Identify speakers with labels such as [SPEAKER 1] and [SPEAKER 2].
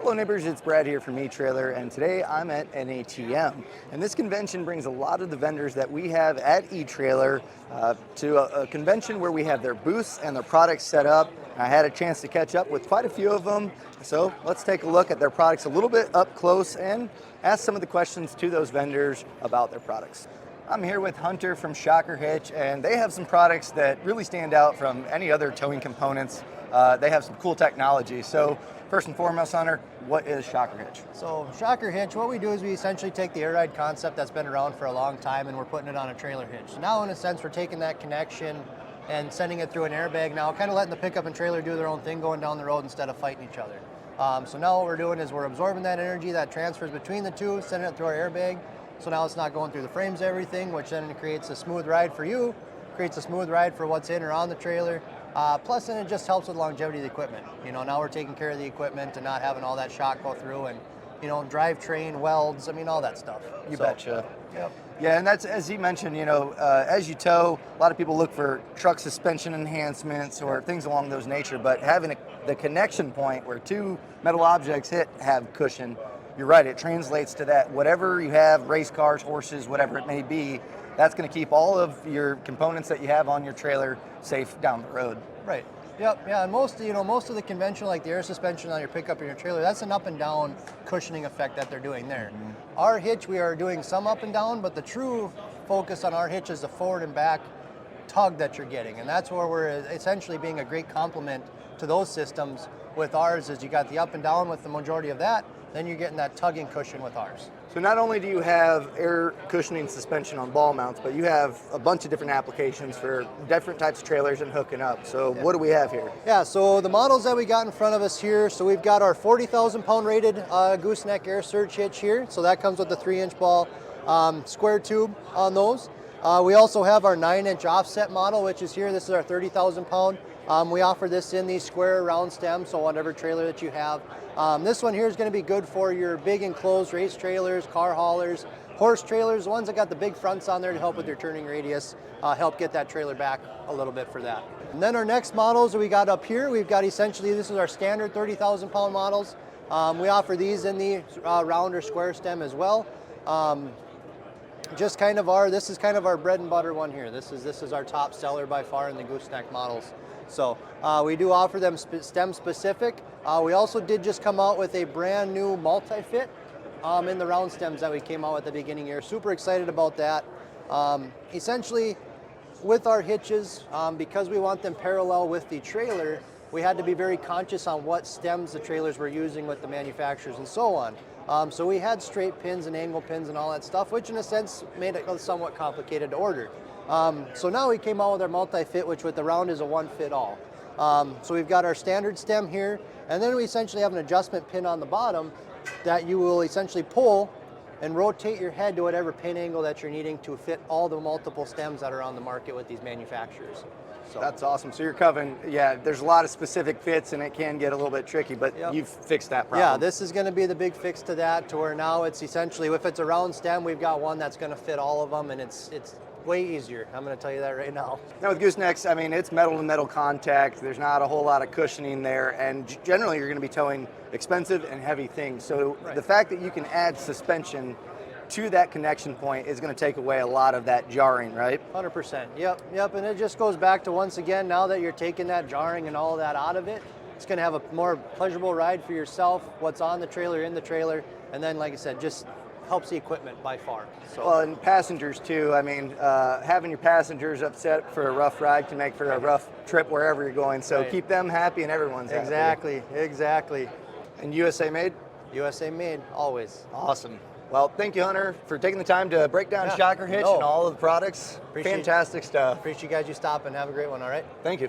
[SPEAKER 1] Hello neighbors, it's Brad here from eTrailer, and today I'm at NATM. And this convention brings a lot of the vendors that we have at eTrailer to a convention where we have their booths and their products set up. I had a chance to catch up with quite a few of them, so let's take a look at their products a little bit up close and ask some of the questions to those vendors about their products. I'm here with Hunter from Shocker Hitch, and they have some products that really stand out from any other towing components. They have some cool technology. So first and foremost, Hunter, what is Shocker Hitch?
[SPEAKER 2] So Shocker Hitch, what we do is we essentially take the air ride concept that's been around for a long time and we're putting it on a trailer hitch. Now in a sense we're taking that connection and sending it through an airbag now, kind of letting the pickup and trailer do their own thing going down the road instead of fighting each other. So now what we're doing is we're absorbing that energy that transfers between the two, sending it through our airbag. So now it's not going through the frames, everything, which then creates a smooth ride for you, creates a smooth ride for what's in or on the trailer. Plus, then it just helps with longevity of the equipment. You know, now we're taking care of the equipment and not having all that shock go through and, you know, drivetrain, welds, I mean, all that stuff.
[SPEAKER 1] You betcha.
[SPEAKER 2] Yep.
[SPEAKER 1] Yeah, and that's, as you mentioned, you know, as you tow, a lot of people look for truck suspension enhancements or things along those nature, but having the connection point where two metal objects have cushion, you're right, it translates to that. Whatever you have, race cars, horses, whatever it may be, that's going to keep all of your components that you have on your trailer safe down the road.
[SPEAKER 2] Right. Yep. Yeah. And most of the conventional, like the air suspension on your pickup and your trailer, that's an up and down cushioning effect that they're doing there. Mm-hmm. Our hitch, we are doing some up and down, but the true focus on our hitch is the forward and back tug that you're getting, and that's where we're essentially being a great complement to those systems. With ours, is you got the up and down with the majority of that, then you're getting that tugging cushion with ours.
[SPEAKER 1] So not only do you have air cushioning suspension on ball mounts, but you have a bunch of different applications for different types of trailers and hooking up. So What do we have here?
[SPEAKER 2] Yeah, so the models that we got in front of us here, so we've got our 40,000 pound rated gooseneck air surge hitch here. So that comes with the 3-inch ball square tube on those. We also have our 9-inch offset model, which is here. This is our 30,000 pound. We offer this in these square round stems, so whatever trailer that you have. This one here is going to be good for your big enclosed race trailers, car haulers, horse trailers, the ones that got the big fronts on there to help with your turning radius, help get that trailer back a little bit for that. And then our next models that we got up here, we've got essentially, this is our standard 30,000 pound models. We offer these in the round or square stem as well. This is kind of our bread and butter one here. This is our top seller by far in the gooseneck models. So we do offer them stem specific. We also did just come out with a brand new multi-fit in the round stems that we came out at the beginning here. Super excited about that. Essentially, with our hitches, because we want them parallel with the trailer, we had to be very conscious on what stems the trailers were using with the manufacturers and so on. So we had straight pins and angle pins and all that stuff, which in a sense made it somewhat complicated to order. So now we came out with our multi-fit, which with the round is a one-fit-all. So we've got our standard stem here, and then we essentially have an adjustment pin on the bottom that you will essentially pull and rotate your head to whatever pin angle that you're needing to fit all the multiple stems that are on the market with these manufacturers. So
[SPEAKER 1] that's awesome. So you're covering, yeah, there's a lot of specific fits and it can get a little bit tricky, but you've fixed that problem.
[SPEAKER 2] Yeah, this is going to be the big fix to that, to where now it's essentially, if it's a round stem, we've got one that's going to fit all of them, and it's way easier. I'm going to tell you that right now.
[SPEAKER 1] Now with goosenecks, I mean, it's metal to metal contact. There's not a whole lot of cushioning there, and generally you're going to be towing expensive and heavy things. So the fact that you can add suspension to that connection point is going to take away a lot of that jarring, right?
[SPEAKER 2] 100%. Yep. And it just goes back to, once again, now that you're taking that jarring and all of that out of it, it's going to have a more pleasurable ride for yourself, what's on the trailer, in the trailer, and then, like I said, just helps the equipment by far. So.
[SPEAKER 1] Well, and passengers too. I mean, having your passengers upset for a rough ride can make for a rough trip wherever you're going. So keep them happy and everyone's happy.
[SPEAKER 2] Exactly.
[SPEAKER 1] And USA made?
[SPEAKER 2] USA made, always.
[SPEAKER 1] Awesome. Well, thank you, Hunter, for taking the time to break down Shocker Hitch and all of the products. Fantastic stuff.
[SPEAKER 2] Appreciate you guys stopping. Have a great one, all right?
[SPEAKER 1] Thank you.